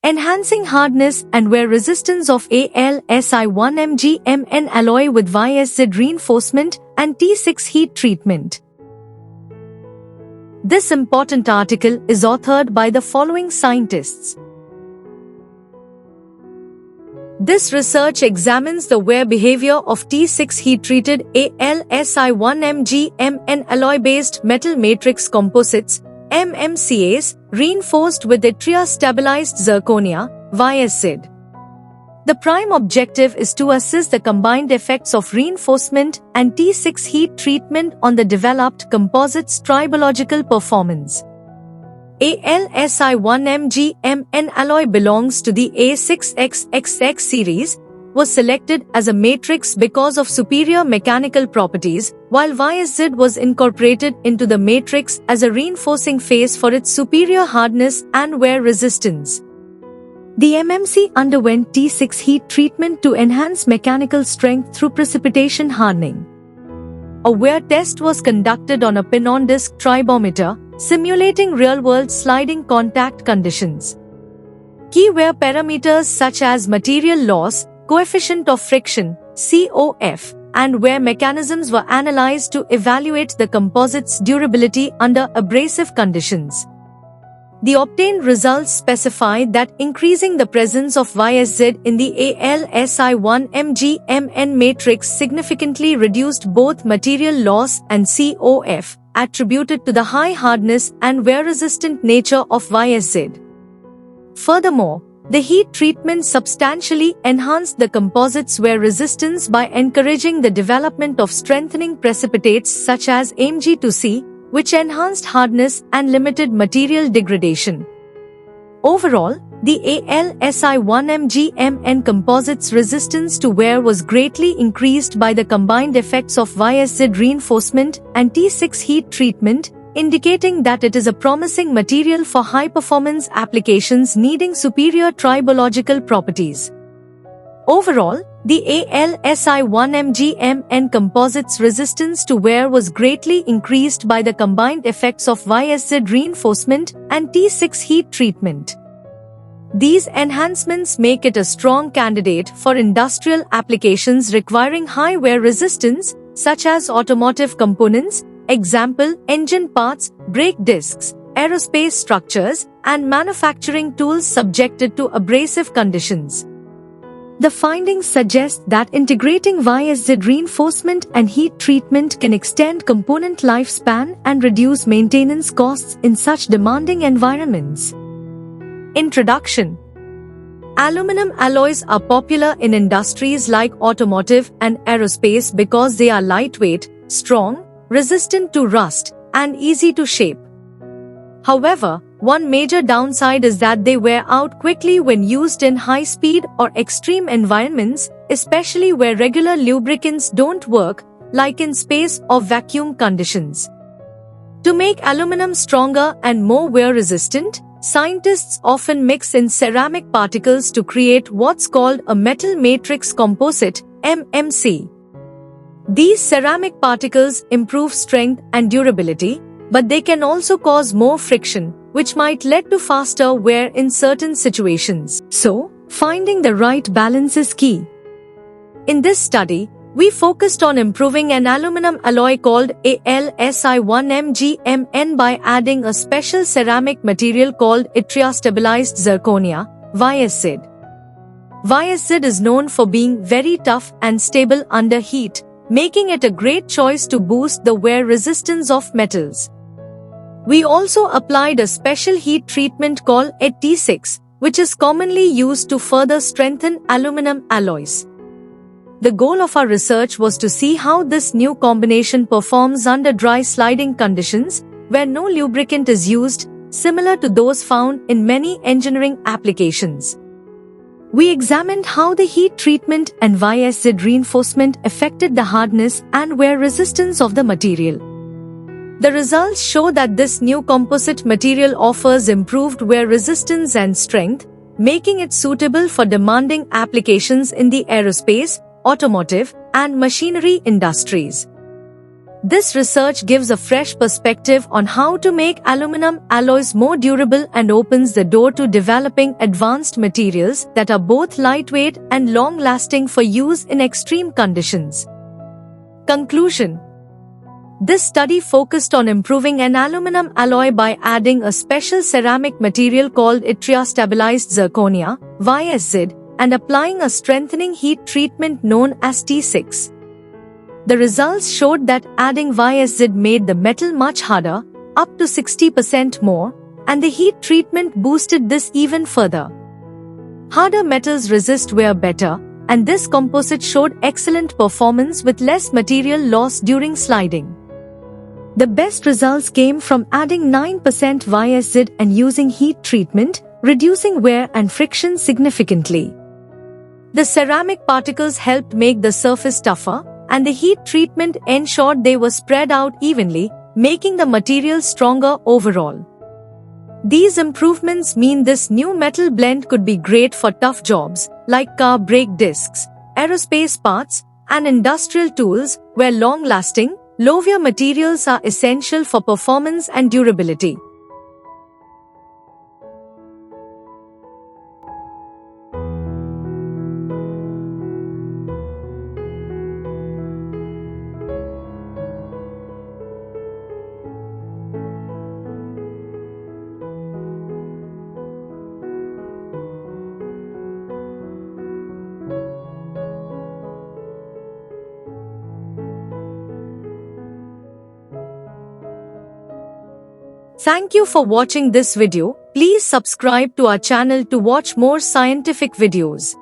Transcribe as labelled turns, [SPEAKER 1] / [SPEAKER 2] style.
[SPEAKER 1] enhancing hardness and wear resistance of AlSi1mgMn alloy with YSZ reinforcement and T6 heat treatment. This important article is authored by the following scientists. This research examines the wear behavior of T6 heat-treated AlSi1mgMn alloy-based metal matrix composites, MMCAs, reinforced with yttria-stabilized zirconia, YSZ. The prime objective is to assess the combined effects of reinforcement and T6 heat treatment on the developed composite's tribological performance. AlSi1mgMn alloy belongs to the A6XXX series, was selected as a matrix because of superior mechanical properties, while YSZ was incorporated into the matrix as a reinforcing phase for its superior hardness and wear resistance. The MMC underwent T6 heat treatment to enhance mechanical strength through precipitation hardening. A wear test was conducted on a pin-on-disc tribometer, simulating real-world sliding contact conditions. Key wear parameters such as material loss, coefficient of friction, COF, and wear mechanisms were analyzed to evaluate the composite's durability under abrasive conditions. The obtained results specify that increasing the presence of YSZ in the AlSi1mgMn matrix significantly reduced both material loss and COF, attributed to the high hardness and wear-resistant nature of YSZ. Furthermore, the heat treatment substantially enhanced the composite's wear resistance by encouraging the development of strengthening precipitates such as Mg2C, which enhanced hardness and limited material degradation. Overall, the AlSi1mgMn composite's resistance to wear was greatly increased by the combined effects of YSZ reinforcement and T6 heat treatment, indicating that it is a promising material for high-performance applications needing superior tribological properties. Overall, the AlSi1mgMn composite's resistance to wear was greatly increased by the combined effects of YSZ reinforcement and T6 heat treatment. These enhancements make it a strong candidate for industrial applications requiring high wear resistance, such as automotive components, example, engine parts, brake discs, aerospace structures, and manufacturing tools subjected to abrasive conditions. The findings suggest that integrating YSZ reinforcement and heat treatment can extend component lifespan and reduce maintenance costs in such demanding environments. Introduction. Aluminum alloys are popular in industries like automotive and aerospace because they are lightweight, strong, resistant to rust, and easy to shape. However, one major downside is that they wear out quickly when used in high-speed or extreme environments, especially where regular lubricants don't work, like in space or vacuum conditions. To make aluminum stronger and more wear-resistant, scientists often mix in ceramic particles to create what's called a metal matrix composite, MMC. These ceramic particles improve strength and durability, but they can also cause more friction, which might lead to faster wear in certain situations. So, finding the right balance is key. In this study, we focused on improving an aluminum alloy called AlSi1mgMn by adding a special ceramic material called yttria-stabilized zirconia, YSZ. YSZ is known for being very tough and stable under heat, making it a great choice to boost the wear resistance of metals. We also applied a special heat treatment called T6, which is commonly used to further strengthen aluminum alloys. The goal of our research was to see how this new combination performs under dry sliding conditions, where no lubricant is used, similar to those found in many engineering applications. We examined how the heat treatment and YSZ reinforcement affected the hardness and wear resistance of the material. The results show that this new composite material offers improved wear resistance and strength, making it suitable for demanding applications in the aerospace, automotive, and machinery industries. This research gives a fresh perspective on how to make aluminum alloys more durable and opens the door to developing advanced materials that are both lightweight and long-lasting for use in extreme conditions. Conclusion. This study focused on improving an aluminum alloy by adding a special ceramic material called yttria stabilized zirconia, YSZ, and applying a strengthening heat treatment known as T6. The results showed that adding YSZ made the metal much harder, up to 60% more, and the heat treatment boosted this even further. Harder metals resist wear better, and this composite showed excellent performance with less material loss during sliding. The best results came from adding 9% YSZ and using heat treatment, reducing wear and friction significantly. The ceramic particles helped make the surface tougher, and the heat treatment ensured they were spread out evenly, making the material stronger overall. These improvements mean this new metal blend could be great for tough jobs, like car brake discs, aerospace parts, and industrial tools, where long-lasting, low-wear materials are essential for performance and durability. Thank you for watching this video. Please subscribe to our channel to watch more scientific videos.